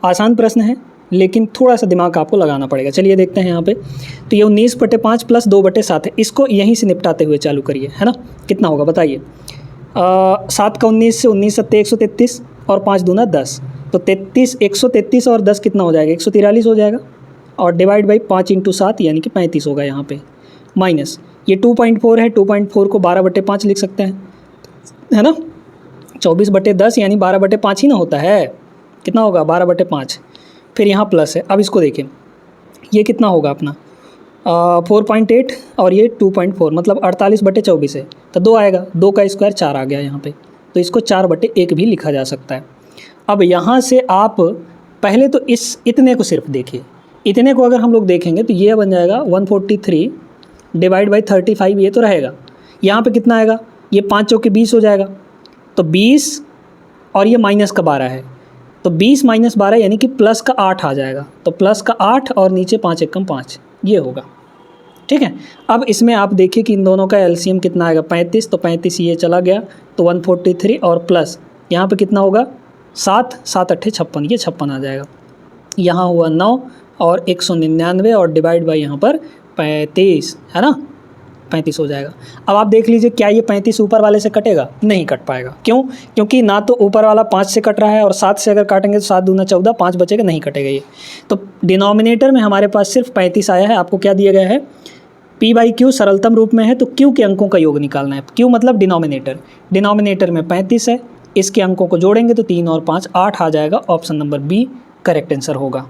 आसान प्रश्न है लेकिन थोड़ा सा दिमाग आपको लगाना पड़ेगा। चलिए देखते हैं यहाँ पे। तो ये 19/5 प्लस 2/7 है, इसको यहीं से निपटाते हुए चालू करिए, है ना। कितना होगा बताइए। 7 का 19 से 19 सत्ते 133 और 5 दूना 10, तो 33 133 और 10 कितना हो जाएगा 143 हो जाएगा। और डिवाइड बाई 5 × 7 यानी कि 35 होगा यहाँ पे। माइनस ये 2.4 है, 2.4 को 12/5 लिख सकते हैं, है ना। 24/10 यानी 12/5 ही ना होता है। कितना होगा 12/5। फिर यहाँ प्लस है। अब इसको देखें, ये कितना होगा अपना 4.8 और ये 2.4 मतलब 48/24 है, तो 2 आएगा। 2 का स्क्वायर 4 आ गया यहाँ पे, तो इसको 4/1 भी लिखा जा सकता है। अब यहाँ से आप पहले तो इस इतने को सिर्फ देखिए, इतने को अगर हम लोग देखेंगे तो ये बन जाएगा 143 डिवाइड बाई 35, ये तो रहेगा। यहाँ पे कितना आएगा, ये 5 चौके 20 हो जाएगा, तो 20 और ये माइनस का 12 है, तो 20 - 12 यानी कि प्लस का 8 आ जाएगा। तो प्लस का 8 और नीचे 5 एकम 5 ये होगा, ठीक है। अब इसमें आप देखिए कि इन दोनों का एलसीएम कितना आएगा 35, तो 35 ये चला गया, तो 143 और प्लस यहाँ पे कितना होगा 7 7 8 56, ये 56 आ जाएगा। यहाँ हुआ 9 और 199 और डिवाइड बाई यहाँ पर 35, है ना, 35 हो जाएगा। अब आप देख लीजिए क्या ये 35 ऊपर वाले से कटेगा, नहीं कट पाएगा। क्यों? क्योंकि ना तो ऊपर वाला 5 से कट रहा है और 7 से अगर काटेंगे तो 7 दूना 14, 5 बचेगा, नहीं कटेगा ये। तो डिनोमिनेटर में हमारे पास सिर्फ 35 आया है। आपको क्या दिया गया है, P/Q सरलतम रूप में है तो Q के अंकों का योग निकालना है। Q मतलब डिनोमिनेटर, डिनोमिनेटर में 35 है, इसके अंकों को जोड़ेंगे तो 3 और 5 8 आ जाएगा। Option number B correct answer होगा।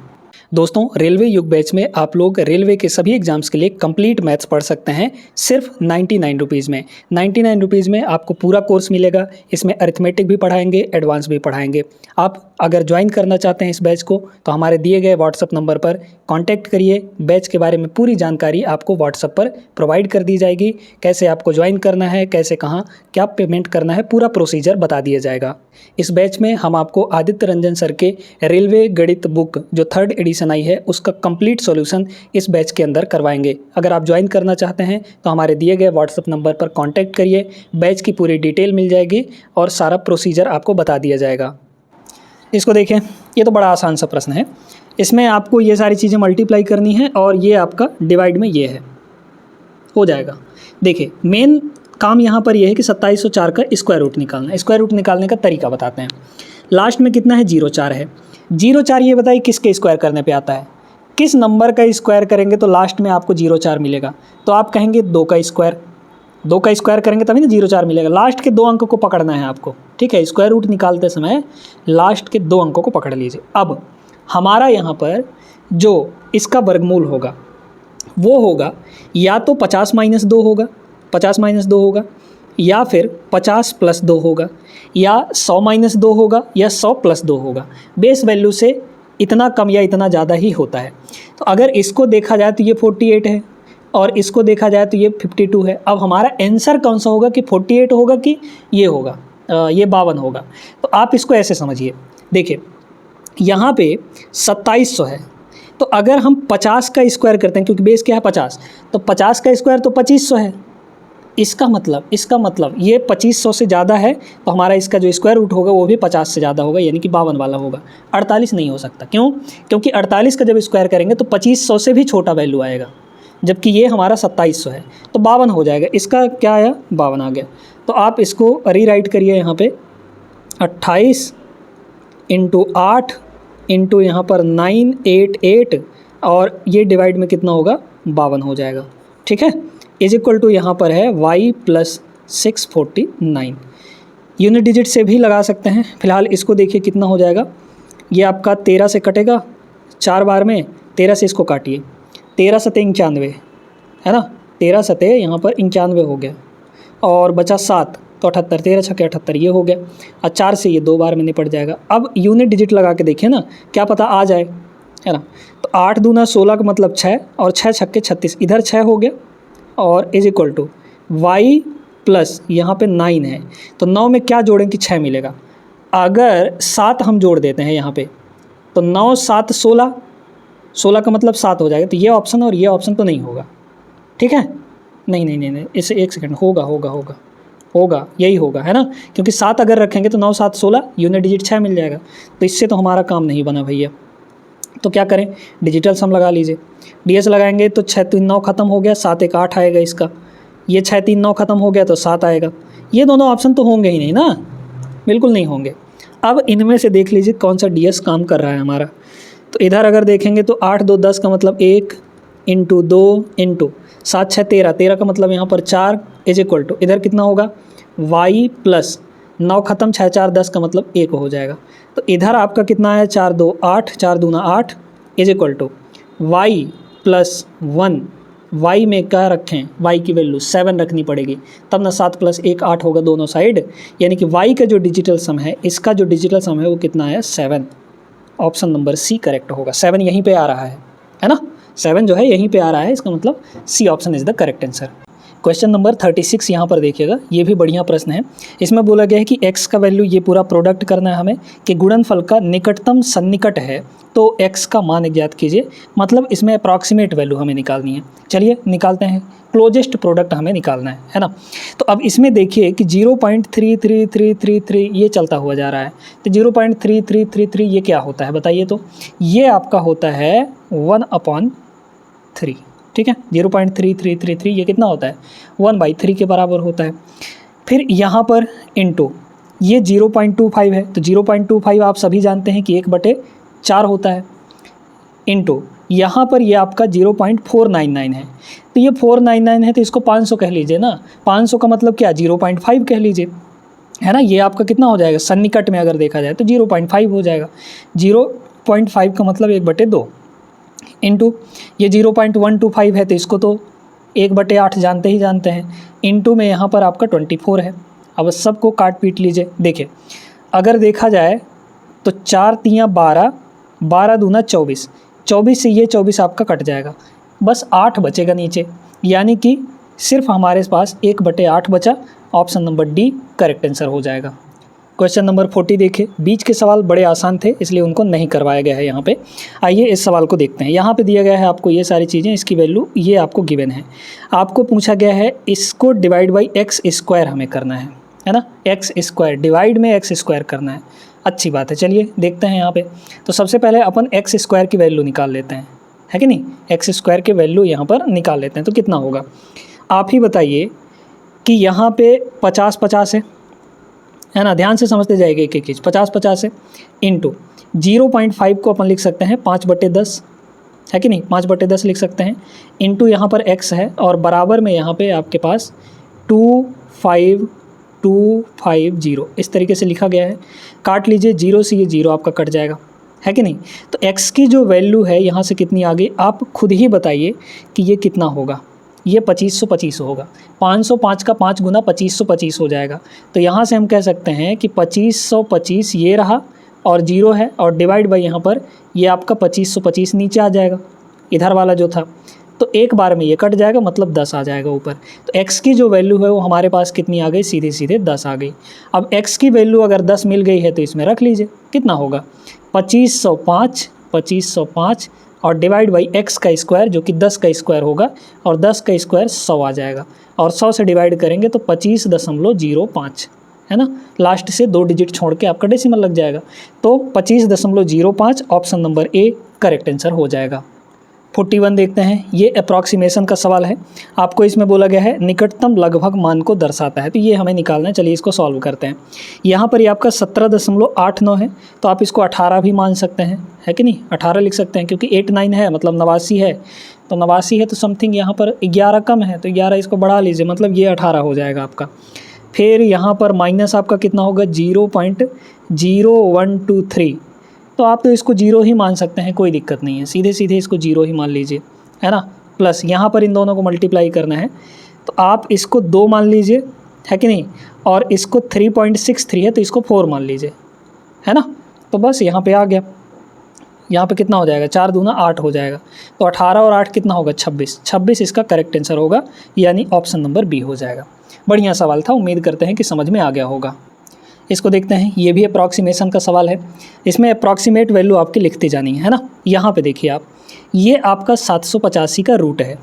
दोस्तों रेलवे युग बैच में आप लोग रेलवे के सभी एग्जाम्स के लिए कंप्लीट मैथ्स पढ़ सकते हैं सिर्फ 99 रुपीज़ में। 99 रुपीज़ में आपको पूरा कोर्स मिलेगा। इसमें अरिथमेटिक भी पढ़ाएंगे, एडवांस भी पढ़ाएंगे। आप अगर ज्वाइन करना चाहते हैं इस बैच को तो हमारे दिए गए व्हाट्सअप नंबर पर कांटेक्ट करिए। बैच के बारे में पूरी जानकारी आपको व्हाट्सअप पर प्रोवाइड कर दी जाएगी। कैसे आपको ज्वाइन करना है, कैसे कहाँ क्या पेमेंट करना है, पूरा प्रोसीजर बता दिया जाएगा। इस बैच में हम आपको आदित्य रंजन सर के रेलवे गणित बुक जो 3rd एडिशन आई है उसका कंप्लीट सॉल्यूशन इस बैच के अंदर करवाएंगे। अगर आप ज्वाइन करना चाहते हैं तो हमारे दिए गए व्हाट्सएप नंबर पर कांटेक्ट करिए। बैच की पूरी डिटेल मिल जाएगी और सारा प्रोसीजर आपको बता दिया जाएगा। इसको देखें, ये तो बड़ा आसान सा प्रश्न है। इसमें आपको ये सारी चीज़ें मल्टीप्लाई करनी है और ये आपका डिवाइड में ये है, हो जाएगा। देखिए मेन काम यहाँ पर यह है कि 2704 का स्क्वायर रूट निकालना है। स्क्वायर रूट निकालने का तरीका बताते हैं। लास्ट में कितना है 0,4 है। 0,4 ये बताइए किसके स्क्वायर करने पे आता है, किस नंबर का स्क्वायर करेंगे तो लास्ट में आपको 0,4 मिलेगा। तो आप कहेंगे 2 का स्क्वायर, 2 का स्क्वायर करेंगे तभी ना 0,4 मिलेगा। लास्ट के 2 अंकों को पकड़ना है आपको, ठीक है। स्क्वायर रूट निकालते समय लास्ट के 2 अंकों को पकड़ लीजिए। अब हमारा यहाँ पर जो इसका वर्गमूल होगा वो होगा या तो 50 - 2 होगा, 50 - 2 होगा, या फिर 50 + 2 होगा, या 100 - 2 होगा, या 100 + 2 होगा। बेस वैल्यू से इतना कम या इतना ज़्यादा ही होता है। तो अगर इसको देखा जाए तो ये 48 है और इसको देखा जाए तो ये 52 है। अब हमारा आंसर कौन सा होगा कि 48 होगा कि ये होगा ये 52 होगा। तो आप इसको ऐसे समझिए, देखिए यहाँ पे 2700 है, तो अगर हम 50 का स्क्वायर करते हैं क्योंकि बेस क्या है 50, तो 50 का स्क्वायर तो 2500 है। इसका मतलब ये 2500 से ज़्यादा है तो हमारा इसका जो स्क्वायर रूट होगा वो भी 50 से ज़्यादा होगा, यानी कि 52 वाला होगा। 48 नहीं हो सकता। क्यों? क्योंकि 48 का जब स्क्वायर करेंगे तो 2500 से भी छोटा वैल्यू आएगा, जबकि ये हमारा 2700 है तो 52 हो जाएगा। इसका क्या आया 52 आ गया। तो आप इसको रीराइट करिए यहाँ पे 28 × 8 × यहाँ पर 988 और ये डिवाइड में कितना होगा 52 हो जाएगा, ठीक है। इज इक्वल टू यहाँ पर है y + 649। यूनिट डिजिट से भी लगा सकते हैं। फिलहाल इसको देखिए कितना हो जाएगा। ये आपका 13 से कटेगा 4 बार में, 13 से इसको काटिए, 13 × 7 = 91 है ना। 13 × 7 यहाँ पर 91 हो गया और बचा 7 तो 78, 13 × 6 = 78 ये हो गया। और 4 से ये 2 बार में निपट जाएगा। अब यूनिट डिजिट लगा के देखिए ना, क्या पता आ जाए, है ना। तो 8 दूना 16 का मतलब 6 और 6 × 6 = 36, इधर 6 हो गया और इज इक्वल टू y + यहाँ पे 9 है तो 9 में क्या जोड़ें कि 6 मिलेगा। अगर 7 हम जोड़ देते हैं यहाँ पे तो 9 × 7 = 16, 16 का मतलब 7 हो जाएगा। तो ये ऑप्शन और ये ऑप्शन तो नहीं होगा, ठीक है। नहीं, इसे एक सेकंड, होगा होगा, यही होगा, है ना, क्योंकि 7 अगर रखेंगे तो 9 7 16 यूनिट डिजिट 6 मिल जाएगा। तो इससे तो हमारा काम नहीं बना भैया। तो क्या करें, डिजिटल सम लगा लीजिए। डीएस लगाएंगे तो 6 3 9 खत्म हो गया, 7 1 8 आएगा इसका। ये 6 3 9 खत्म हो गया तो 7 आएगा। ये दोनों ऑप्शन तो होंगे ही नहीं ना, बिल्कुल नहीं होंगे। अब इनमें से देख लीजिए कौन सा डीएस काम कर रहा है हमारा। तो इधर अगर देखेंगे तो 8 2 10 का मतलब 1 इंटू 2 इंटू 7 6 13, 13 का मतलब यहाँ पर 4 इज इक्वल टू इधर कितना होगा y प्लस 9 खत्म 6 4 10 का मतलब 1 हो जाएगा। तो इधर आपका कितना है 4 2 8, 4 दूना 8 is equal to y plus 1। y में क्या रखें, y की वैल्यू 7 रखनी पड़ेगी, तब ना 7 प्लस 1 8 होगा दोनों साइड, यानी कि y का जो डिजिटल सम है, इसका जो डिजिटल सम है वो कितना है 7। ऑप्शन नंबर सी करेक्ट होगा। 7 यहीं पे आ रहा है ना, 7 जो है यहीं पे आ रहा है, इसका मतलब C option is the correct answer. Question number 36 यहाँ पर देखिएगा, ये भी बढ़िया प्रश्न है। इसमें बोला गया है कि x का वैल्यू, ये पूरा प्रोडक्ट करना है हमें कि गुणनफल का निकटतम सन्निकट है तो x का मान ज्ञात कीजिए, मतलब इसमें अप्रॉक्सीमेट वैल्यू हमें निकालनी है। चलिए निकालते हैं, क्लोजेस्ट प्रोडक्ट हमें निकालना है ना। तो अब इसमें देखिए कि 0.33333 ये चलता हुआ जा रहा है, तो 0.3333 ये क्या होता है बताइए। तो ये आपका होता है 1/3, ठीक है। 0.3333 ये कितना होता है 1/3 के बराबर होता है। फिर यहाँ पर इंटू ये 0.25 है, तो 0.25 आप सभी जानते हैं कि 1/4 होता है, इंटू यहाँ पर ये आपका 0.499 है, तो ये 499 है तो इसको 500 कह लीजिए ना। 500 का मतलब क्या 0.5 कह लीजिए, है ना। ये आपका कितना हो जाएगा सन्निकट में अगर देखा जाए तो 0.5 हो जाएगा। 0.5 का मतलब 1/2 इंटू ये 0.125 है तो इसको तो 1/8 जानते ही जानते हैं, इंटू में यहाँ पर आपका 24 है। अब सबको काट पीट लीजिए। देखिए अगर देखा जाए तो 4 3 12, 12 दूना 24, 24 से ये 24 आपका कट जाएगा, बस 8 बचेगा नीचे, यानी कि सिर्फ हमारे पास 1/8 बचा। Option number D correct answer हो जाएगा। क्वेश्चन नंबर 40 देखिए, बीच के सवाल बड़े आसान थे इसलिए उनको नहीं करवाया गया है यहाँ पे। आइए इस सवाल को देखते हैं। यहाँ पे दिया गया है आपको ये सारी चीज़ें, इसकी वैल्यू ये आपको गिवन है। आपको पूछा गया है इसको डिवाइड बाई एक्स स्क्वायर हमें करना है ना, एक्स स्क्वायर डिवाइड में एक्स स्क्वायर करना है। अच्छी बात है, चलिए देखते हैं यहाँ पे। तो सबसे पहले अपन एक्स स्क्वायर की वैल्यू निकाल लेते हैं, है कि नहीं। एक्स स्क्वायर की वैल्यू यहाँ पर निकाल लेते हैं, तो कितना होगा आप ही बताइए। कि यहाँ पे 50 50 है ना, ध्यान से समझते जाएगा एक एक चीज़। 50 50 है इंटू 0.5 को अपन लिख सकते हैं 5/10, है कि नहीं, 5/10 लिख सकते हैं, इंटू यहाँ पर x है और बराबर में यहाँ पे आपके पास 25250 इस तरीके से लिखा गया है। काट लीजिए, 0 से ये 0 आपका कट जाएगा, है कि नहीं। तो x की जो वैल्यू है यहाँ से कितनी आ गई, आप खुद ही बताइए कि ये कितना होगा। ये 2525 होगा, 505 का 5 गुना 2525 हो जाएगा। तो यहाँ से हम कह सकते हैं कि 2525 ये रहा और 0 है, और डिवाइड बाई यहाँ पर ये आपका 2525 नीचे आ जाएगा इधर वाला जो था, तो एक बार में ये कट जाएगा, मतलब 10 आ जाएगा ऊपर। तो x की जो वैल्यू है वो हमारे पास कितनी आ गई, सीधे सीधे 10 आ गई। अब x की वैल्यू अगर 10 मिल गई है तो इसमें रख लीजिए, कितना होगा 2505 और डिवाइड बाई x का स्क्वायर जो कि 10 का स्क्वायर होगा, और 10 का स्क्वायर 100 आ जाएगा, और 100 से डिवाइड करेंगे तो 25.05 है ना। लास्ट से 2 डिजिट छोड़ के आपका डेसिमल लग जाएगा, तो 25.05 option number A correct answer हो जाएगा। 41 देखते हैं, ये अप्रॉक्सीमेशन का सवाल है। आपको इसमें बोला गया है निकटतम लगभग मान को दर्शाता है, तो ये हमें निकालना है। चलिए इसको सॉल्व करते हैं। यहाँ पर ये आपका 17.89 है, तो आप इसको 18 भी मान सकते हैं, है कि नहीं, 18 लिख सकते हैं, क्योंकि 89 है मतलब 89 है, तो 89 है तो समथिंग यहाँ पर 11 कम है, तो 11 इसको बढ़ा लीजिए, मतलब ये 18 हो जाएगा आपका। फिर यहाँ पर माइनस आपका कितना होगा 0.0123, तो आप तो इसको 0 ही मान सकते हैं, कोई दिक्कत नहीं है, सीधे सीधे इसको 0 ही मान लीजिए, है ना। प्लस यहाँ पर इन दोनों को मल्टीप्लाई करना है, तो आप इसको 2 मान लीजिए, है कि नहीं, और इसको 3.63 है तो इसको 4 मान लीजिए, है ना। तो बस यहाँ पे आ गया, यहाँ पे कितना हो जाएगा 4 दूना 8 हो जाएगा, तो 18 और 8 कितना होगा 26 इसका करेक्ट आंसर होगा, यानी ऑप्शन नंबर बी हो जाएगा। बढ़िया सवाल था, उम्मीद करते हैं कि समझ में आ गया होगा। इसको देखते हैं, ये भी अप्रॉक्सीमेशन का सवाल है। इसमें अप्रॉक्सीमेट वैल्यू आपकी लिखती जानी है ना। यहाँ पे देखिए आप, ये आपका 785 का रूट है।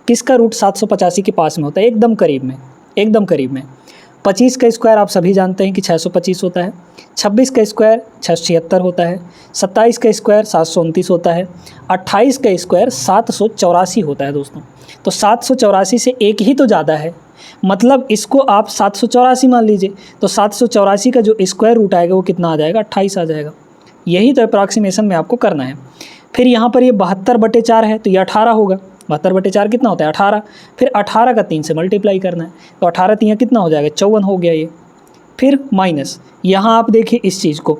किसका रूट 785 के पास में होता है, एकदम करीब में, एकदम करीब में। 25 का स्क्वायर आप सभी जानते हैं कि 625 होता है, 26 का स्क्वायर 676 होता है, 27 का स्क्वायर 729 होता है, 28 का स्क्वायर 784 होता है दोस्तों। तो 784 से एक ही तो ज़्यादा है, मतलब इसको आप 784 मान लीजिए। तो 784 का जो स्क्वायर रूट आएगा वो कितना आ जाएगा, 28 आ जाएगा। यही तो अप्रॉक्सीमेशन में आपको करना है। फिर यहाँ पर ये 72/4 है तो ये 18 होगा। 72/4 कितना होता है, 18। फिर 18 का 3 से मल्टीप्लाई करना है, तो 18 3 कितना हो जाएगा, 54 हो गया ये। फिर माइनस, यहाँ आप देखिए इस चीज़ को,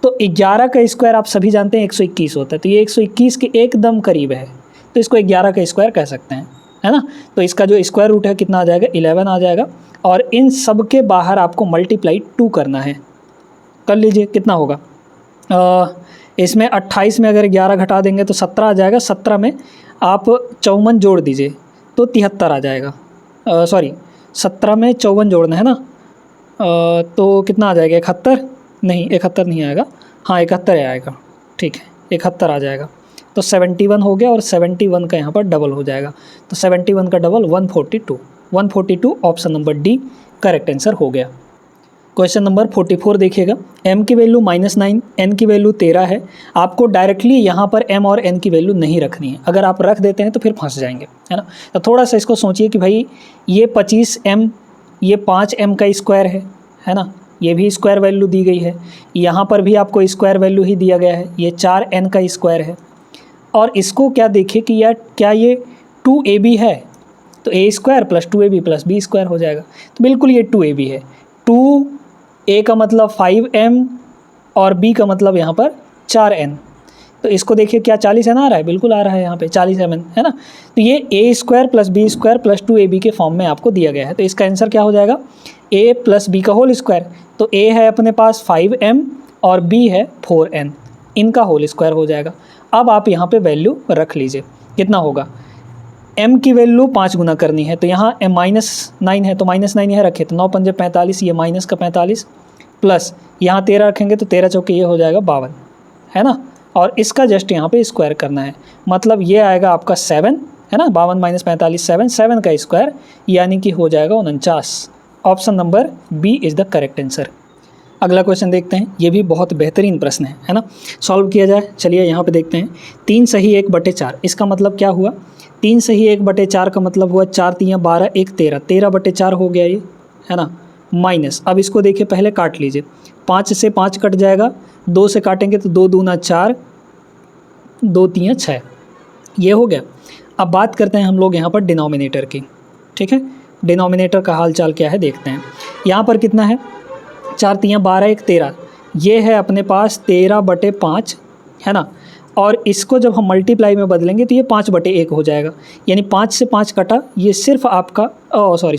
तो 11 का स्क्वायर आप सभी जानते हैं 121 होता है, तो ये 121 के एकदम करीब है, तो इसको 11 का स्क्वायर कह सकते हैं, है ना। तो इसका जो स्क्वायर रूट है कितना आ जाएगा, 11 आ जाएगा। और इन सब के बाहर आपको मल्टीप्लाई 2 करना है, कर लीजिए कितना होगा। इसमें 28 में अगर 11 घटा देंगे तो 17 आ जाएगा, 17 में आप 54 जोड़ दीजिए तो 73 आ जाएगा। सॉरी 17 में 54 जोड़ना है ना, तो कितना आ जाएगा, 71 नहीं, 71 नहीं आएगा, हाँ 71 आएगा, ठीक है 71 आ जाएगा। तो 71 हो गया और 71 का यहाँ पर डबल हो जाएगा, तो 71 का double 142 option number D correct answer हो गया। क्वेश्चन नंबर 44 देखिएगा, m की वैल्यू -9, n की वैल्यू 13 है। आपको डायरेक्टली यहाँ पर m और n की वैल्यू नहीं रखनी है, अगर आप रख देते हैं तो फिर फंस जाएंगे, है ना। तो थोड़ा सा इसको सोचिए कि भाई ये 25m, ये 5m का स्क्वायर है ना, ये भी स्क्वायर वैल्यू दी गई है, यहाँ पर भी आपको स्क्वायर वैल्यू ही दिया गया है, ये 4n का स्क्वायर है। और इसको क्या देखिए कि यार क्या ये 2ab है, तो a square plus 2ab plus b square हो जाएगा, तो बिल्कुल ये 2ab है। 2a का मतलब 5m और b का मतलब यहाँ पर 4n, तो इसको देखिए क्या 40n आ रहा है, बिल्कुल आ रहा है यहाँ पे 40m, है ना। तो ये a square plus b square plus 2ab के फॉर्म में आपको दिया गया है, तो इसका आंसर क्या हो जाएगा, a प्लस b का होल स्क्वायर। तो a है अपने पास 5m और b है 4n, इनका होल स्क्वायर हो जाएगा। अब आप यहाँ पे वैल्यू रख लीजिए, कितना होगा, m की वैल्यू 5 गुना करनी है, तो यहाँ -9 है तो -9 यहाँ रखे, तो 9 पंजे 45, ये माइनस का 45 प्लस यहाँ 13 रखेंगे तो 13 चौके ये हो जाएगा 52, है ना। और इसका जस्ट यहाँ पे स्क्वायर करना है, मतलब ये आएगा आपका 7, है ना, 52 - 45 7 का स्क्वायर यानी कि हो जाएगा 49। Option number B is the correct answer. अगला क्वेश्चन देखते हैं, ये भी बहुत बेहतरीन प्रश्न है ना, सॉल्व किया जाए। चलिए यहाँ पे देखते हैं, 3 सही 1/4, इसका मतलब क्या हुआ, 3 सही 1/4 का मतलब हुआ 4 3 12 1 13, 13/4 हो गया ये, है ना। माइनस, अब इसको देखिए पहले काट लीजिए, 5 से 5 कट जाएगा, 2 से काटेंगे तो 2 दूना 4, 2 3 6, ये हो गया। अब बात करते हैं हम लोग यहाँ पर डिनोमिनेटर की, ठीक है, डिनोमिनेटर का हाल चाल क्या है देखते हैं। यहाँ पर कितना है, 4 3 12 1 13, ये है अपने पास 13/5, है ना। और इसको जब हम मल्टीप्लाई में बदलेंगे तो ये 5/1 हो जाएगा, यानी 5 से 5 कटा, ये सिर्फ आपका सॉरी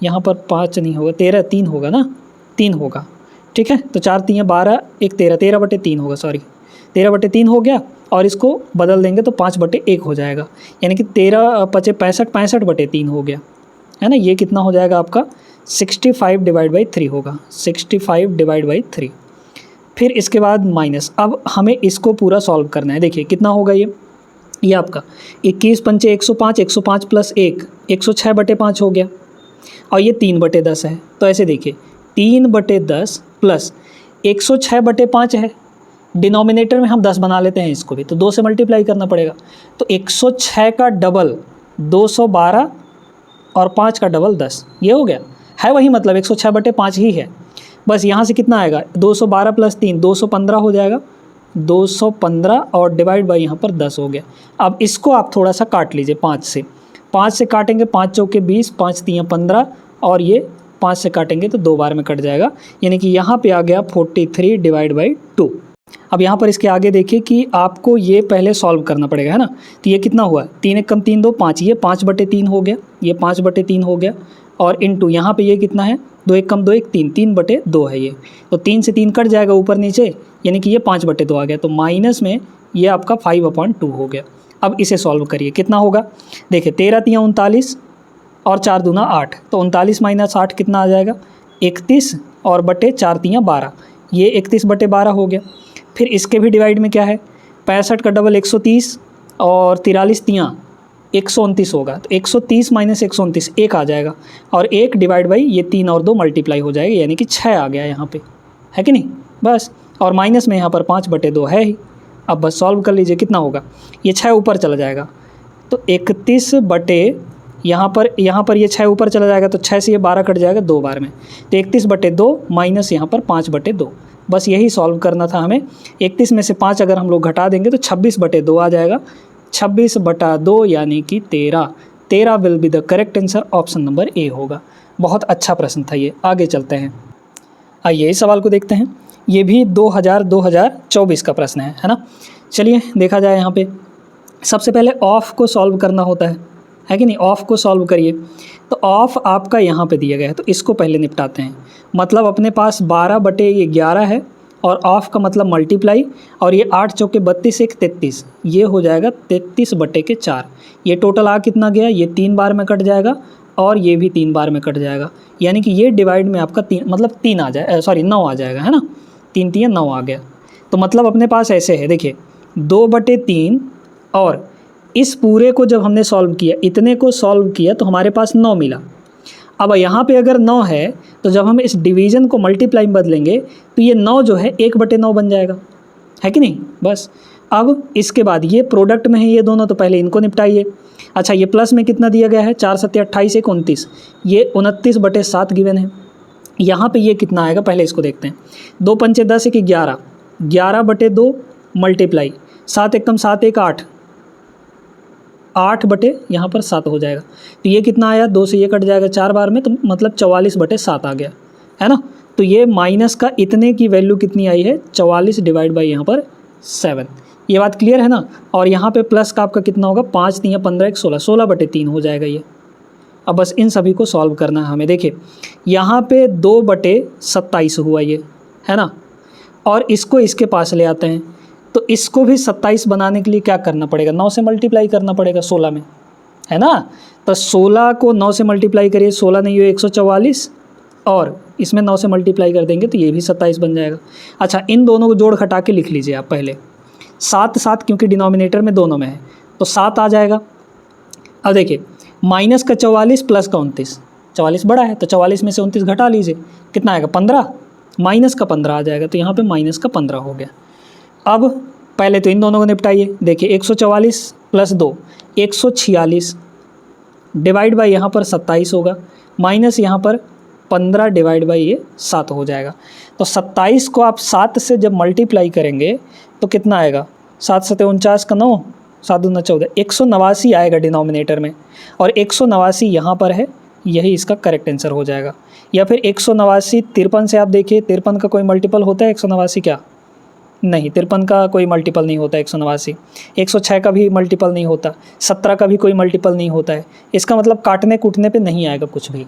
यहाँ पर 5 नहीं होगा, 13 3 होगा ना, 3 होगा, ठीक है। तो 4 3 12 1 13, 13/3 होगा, सॉरी 13/3 हो गया। और इसको बदल देंगे तो 5/1 हो जाएगा, यानी कि 13 5 65 65/3 हो गया, है ना। ये कितना हो जाएगा आपका 65/3 होगा, 65/3। फिर इसके बाद माइनस, अब हमें इसको पूरा सॉल्व करना है। देखिए कितना होगा ये आपका 21 पंचे 105, 105 प्लस 1 106/5 हो गया, और ये 3/10 है। तो ऐसे देखिए 3/10 प्लस 106/5 है, डिनोमिनेटर में हम 10 बना लेते हैं इसको भी, तो 2 से मल्टीप्लाई करना पड़ेगा। तो 106 का डबल 212 और 5 का डबल 10, ये हो गया, है वही, मतलब 106/5 ही है। बस यहाँ से कितना आएगा, 212 प्लस 3 215 हो जाएगा, 215 और डिवाइड बाई यहाँ पर 10 हो गया। अब इसको आप थोड़ा सा काट लीजिए, 5 से काटेंगे, 5 चौके 20, 5 3 15, और ये 5 से काटेंगे तो 2 बार में कट जाएगा, यानी कि यहाँ पे आ गया 43 डिवाइड बाई 2। अब यहाँ पर इसके आगे देखिए कि आपको ये पहले सॉल्व करना पड़ेगा, है ना। तो ये कितना हुआ, 3 1 कम 3 2 5, ये 5/3 हो गया, ये 5/3 हो गया, और इनटू यहाँ पे ये कितना है, 2 1 कम 2 1 3, 3/2 है ये, तो 3 से 3 कट जाएगा ऊपर नीचे, यानी कि ये 5/2 आ गया, तो माइनस में ये आपका 5/2 हो गया। अब इसे सॉल्व करिए, कितना होगा, देखिए 13 3 39 और 4 दूना 8, तो 39 - 8 कितना आ जाएगा, 31, और बटे 4 3 12, ये 31/12 हो गया। फिर इसके भी डिवाइड में क्या है, 65 का डबल 130 और 43 3 129 होगा, तो 130 माइनस 129 1 आ जाएगा, और 1 डिवाइड बाई ये 3 और 2 मल्टीप्लाई हो जाएगा, यानी कि 6 आ गया यहाँ पे, है कि नहीं। बस, और माइनस में यहाँ पर 5/2 है ही। अब बस सॉल्व कर लीजिए, कितना होगा, ये 6 ऊपर चला जाएगा, तो 31 बटे यहाँ पर ये 6 ऊपर चला जाएगा, तो 6 से ये 12 कट जाएगा 2 बार में, तो 31/2 माइनस यहाँ पर 5/2। बस यही सॉल्व करना था हमें। 31 में से 5 अगर हम लोग घटा देंगे तो 26/2 आ जाएगा, 26/2 यानी कि 13 will be the correct answer, option number A होगा। बहुत अच्छा प्रश्न था ये। आगे चलते हैं, आइए इस सवाल को देखते हैं। ये भी 2024 का प्रश्न है ना। चलिए देखा जाए, यहाँ पे सबसे पहले ऑफ को सॉल्व करना होता है कि नहीं। ऑफ को सॉल्व करिए, तो ऑफ आपका यहाँ पे दिया गया है, तो इसको पहले निपटाते हैं। मतलब अपने पास 12/11 है, और ऑफ का मतलब मल्टीप्लाई, और ये 8 चौके 32 1 33, ये हो जाएगा 33/4। ये टोटल आ कितना गया, ये 3 बार में कट जाएगा, और ये भी 3 बार में कट जाएगा, यानी कि ये डिवाइड में आपका 3 मतलब 3 आ जाए, सॉरी 9 आ जाएगा, है ना। 3 3 9 आ गया। तो मतलब अपने पास ऐसे है, देखिए 2/3, और इस पूरे को जब हमने सॉल्व किया, इतने को सॉल्व किया, तो हमारे पास 9 मिला। अब यहाँ पे अगर 9 है, तो जब हम इस डिवीज़न को मल्टीप्लाई में बदलेंगे, तो ये 9 जो है 1/9 बन जाएगा, है कि नहीं। बस अब इसके बाद ये प्रोडक्ट में है ये दोनों, तो पहले इनको निपटाइए। अच्छा, ये प्लस में कितना दिया गया है, 4 7 28 1 29, ये 29/7 गिवन है। यहाँ पे ये कितना आएगा, पहले इसको देखते हैं। 2 पंचे 10 1 11, 11/2 मल्टीप्लाई 7 एकम 7 1 8, 8 बटे यहाँ पर 7 हो जाएगा। तो ये कितना आया, 2 से ये कट जाएगा 4 बार में, तो मतलब 44/7 आ गया, है ना। तो ये माइनस का इतने की वैल्यू कितनी आई है, 44 डिवाइड बाई यहाँ पर 7। ये बात क्लियर है ना। और यहाँ पे प्लस का आपका कितना होगा, 5 3 15 1 16, 16/3 हो जाएगा ये। अब बस इन सभी को सॉल्व करना है हमें। देखिए यहाँ पे 2/27 हुआ ये, है ना, और इसको इसके पास ले आते हैं, तो इसको भी 27 बनाने के लिए क्या करना पड़ेगा, 9 से मल्टीप्लाई करना पड़ेगा 16 में, है ना। तो 16 को 9 से मल्टीप्लाई करिए, 16 नहीं हुए 144, और इसमें 9 से मल्टीप्लाई कर देंगे तो ये भी 27 बन जाएगा। अच्छा, इन दोनों को जोड़ घटा के लिख लीजिए आप पहले, 7 7 क्योंकि डिनोमिनेटर में दोनों में है, तो 7 आ जाएगा। अब देखिए माइनस का 44 प्लस का 29, 44 बड़ा है, तो 44 में से 29 घटा लीजिए, कितना आएगा 15, माइनस का 15 आ जाएगा, तो यहाँ पे माइनस का 15 हो गया। अब पहले तो इन दोनों को निपटाइए। देखिए 144 प्लस 2 146 डिवाइड बाई यहाँ पर 27 होगा, माइनस यहाँ पर 15 डिवाइड बाई ये 7 हो जाएगा। तो 27 को आप 7 से जब मल्टीप्लाई करेंगे तो कितना आएगा, 7 7 49 का 9, 7 दूना 14, 189 आएगा डिनोमिनेटर में, और 189 यहाँ पर है, यही इसका करेक्ट आंसर हो जाएगा। या फिर 189 53 से आप देखिए, 53 का कोई मल्टीपल होता है 189 क्या, नहीं, 53 का कोई मल्टीपल नहीं होता है 189। 106 का भी मल्टीपल नहीं होता, 17 का भी कोई मल्टीपल नहीं होता है। इसका मतलब काटने कूटने पे नहीं आएगा कुछ भी,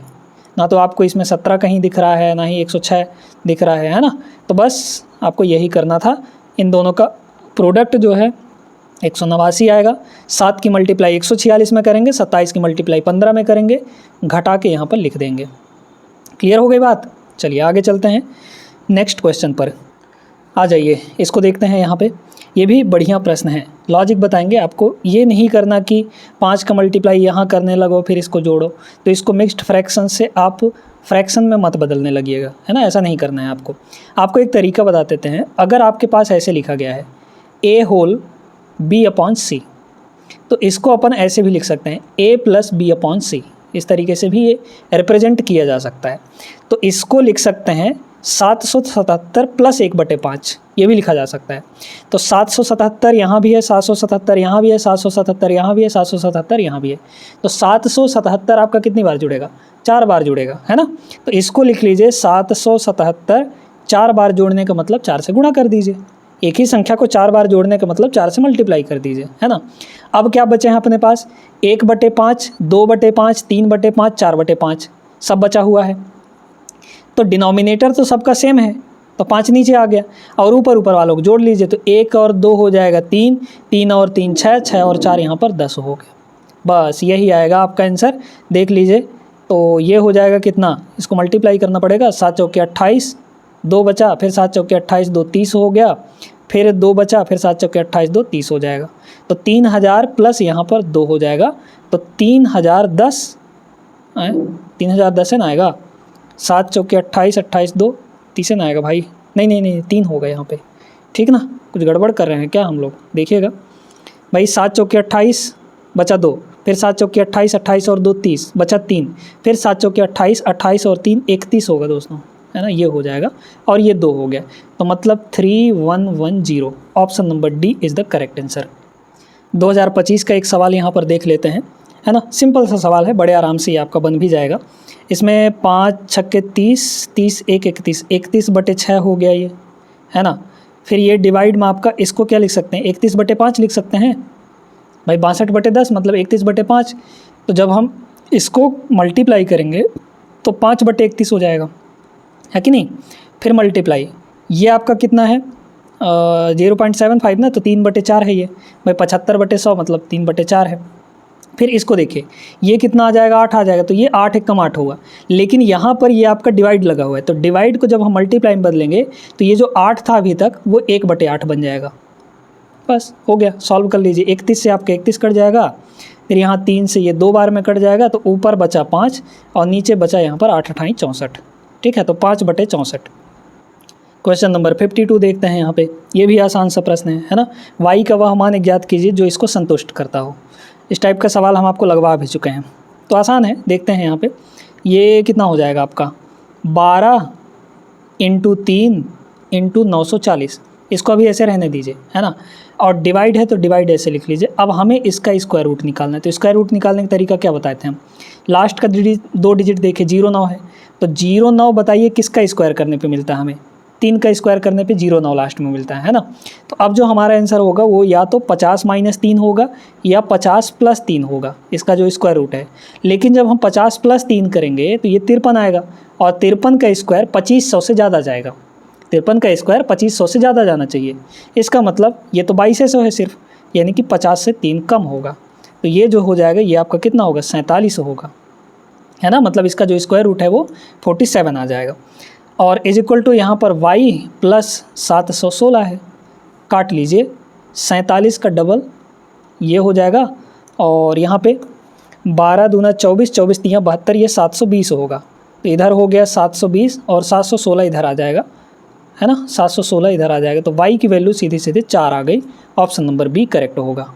ना तो आपको इसमें 17 कहीं दिख रहा है, ना ही 106 दिख रहा है ना। तो बस आपको यही करना था, इन दोनों का प्रोडक्ट जो है 189 आएगा, 7 की मल्टीप्लाई 146 में करेंगे, 27 की मल्टीप्लाई 15 में करेंगे, घटा के यहाँ पर लिख देंगे। क्लियर हो गई बात। चलिए आगे चलते हैं नेक्स्ट क्वेश्चन पर। आ जाइए, इसको देखते हैं। यहाँ पे ये भी बढ़िया प्रश्न है, लॉजिक बताएंगे आपको। ये नहीं करना कि 5 का मल्टीप्लाई यहाँ करने लगो फिर इसको जोड़ो, तो इसको मिक्स्ड फ्रैक्शन से आप फ्रैक्शन में मत बदलने लगिएगा, है ना। ऐसा नहीं करना है आपको। आपको एक तरीका बता देते हैं। अगर आपके पास ऐसे लिखा गया है a होल b/c, तो इसको अपन ऐसे भी लिख सकते हैं a + b/c। इस तरीके से भी ये रिप्रेजेंट किया जा सकता है। तो इसको लिख सकते हैं 777 + 1/5, ये भी लिखा जा सकता है। तो 777 यहाँ भी है, 777 यहाँ भी है, 777 यहाँ भी है, 777 यहाँ भी है। तो 777 आपका कितनी बार जुड़ेगा, 4 बार जुड़ेगा, है ना। तो इसको लिख लीजिए 777, 4 बार जोड़ने का मतलब 4 से गुणा कर दीजिए। एक ही संख्या को 4 बार जोड़ने का मतलब 4 से मल्टीप्लाई कर दीजिए, है ना। अब क्या बचे हैं अपने पास, 1/5, 2/5, 3/5, 4/5 सब बचा हुआ है। तो डिनोमिनेटर तो सबका सेम है, तो 5 नीचे आ गया, और ऊपर वालों को जोड़ लीजिए। तो 1 और 2 हो जाएगा 3, 3 और 3 6, 6 और 4 यहाँ पर 10 हो गया। बस यही आएगा आपका आंसर, देख लीजिए। तो ये हो जाएगा कितना, इसको मल्टीप्लाई करना पड़ेगा, 7 चौके 28, 2 बचा, फिर 7 चौके 28, 2 30 हो गया, फिर 2 बचा, फिर 7 चौके 28, 2 30 हो जाएगा। तो 3000 प्लस यहाँ पर 2 हो जाएगा, तो 3010 3010 है ना आएगा। 7 चौके 28, 28 2 30 ना आएगा भाई। नहीं 3 होगा यहाँ पे, ठीक ना, कुछ गड़बड़ कर रहे हैं क्या हम लोग, देखिएगा भाई। 7 चौके 28 बचा 2, फिर 7 चौके 28, 28 और 2 30 बचा 3, फिर 7 चौके 28, 28 और 3 31 होगा दोस्तों, है ना, ये हो जाएगा। और ये 2 हो गया, तो मतलब 3110। Option number D is the correct answer. 2025 का एक सवाल यहाँ पर देख लेते हैं, है ना, सिंपल सा सवाल है, बड़े आराम से ये आपका बन भी जाएगा। इसमें 5 छक्के 30, 30 1 31, 31/6 हो गया ये, है ना। फिर ये डिवाइड में आपका इसको क्या लिख सकते हैं, 31/5 लिख सकते हैं भाई। 62/10 मतलब 31/5। तो जब हम इसको मल्टीप्लाई करेंगे तो 5/31 हो जाएगा, है कि नहीं। फिर मल्टीप्लाई, ये आपका कितना है 0.75 ना, तो 3/4 है ये भाई। 75/100 मतलब 3/4 है। फिर इसको देखिए, ये कितना आ जाएगा, 8 आ जाएगा, तो ये 8 एक कम 8 होगा। लेकिन यहाँ पर ये आपका डिवाइड लगा हुआ है, तो डिवाइड को जब हम मल्टीप्लाई में बदलेंगे तो ये जो 8 था अभी तक वो 1/8 बन जाएगा। बस हो गया, सॉल्व कर लीजिए। 31 से आपका 31 कट जाएगा, फिर यहाँ 3 से ये 2 बार में कट जाएगा, तो ऊपर बचा 5 और नीचे बचा यहाँ पर 8 8 64, ठीक है, तो 5/64। क्वेश्चन नंबर 52 देखते हैं यहाँ पे। ये भी आसान सा प्रश्न है ना। y का वह मान ज्ञात कीजिए जो इसको संतुष्ट करता हो। इस टाइप का सवाल हम आपको लगवा भी चुके हैं, तो आसान है, देखते हैं यहाँ पे। ये कितना हो जाएगा आपका 12 × 3 × 940। इसको अभी ऐसे रहने दीजिए, है ना। और डिवाइड है तो डिवाइड ऐसे लिख लीजिए। अब हमें इसका स्क्वायर रूट निकालना है, तो स्क्वायर रूट निकालने का तरीका क्या बताए थे हम। लास्ट का 2 डिजिट देखे 0 9 है, तो 0 9 बताइए किसका स्क्वायर करने पे मिलता है हमें, 3 का स्क्वायर करने पे 0 9 लास्ट में मिलता है ना। तो अब जो हमारा आंसर होगा वो या तो 50 - 3 होगा या 50 + 3 होगा, इसका जो स्क्वायर रूट है। लेकिन जब हम 50 + 3 करेंगे तो ये 53 आएगा, और 53 का स्क्वायर 2500 से ज़्यादा जाएगा। 53 का स्क्वायर 2500 से ज़्यादा जाना चाहिए। इसका मतलब ये तो 2200 है सिर्फ, यानी कि 50 से 3 कम होगा। तो ये जो हो जाएगा ये आपका कितना होगा, 47 होगा, है ना। मतलब इसका जो स्क्वायर रूट है वो 47 आ जाएगा। और इज इक्वल टू यहाँ पर y + 716 है, काट लीजिए। 47 का डबल ये हो जाएगा, और यहाँ पे 12 दूना 24, 24 तियाँ 72, ये 720 होगा। तो इधर हो गया 720 और 716 इधर आ जाएगा, है ना, 716 इधर आ जाएगा। तो y की वैल्यू सीधे सीधे 4 आ गई। ऑप्शन नंबर बी करेक्ट होगा।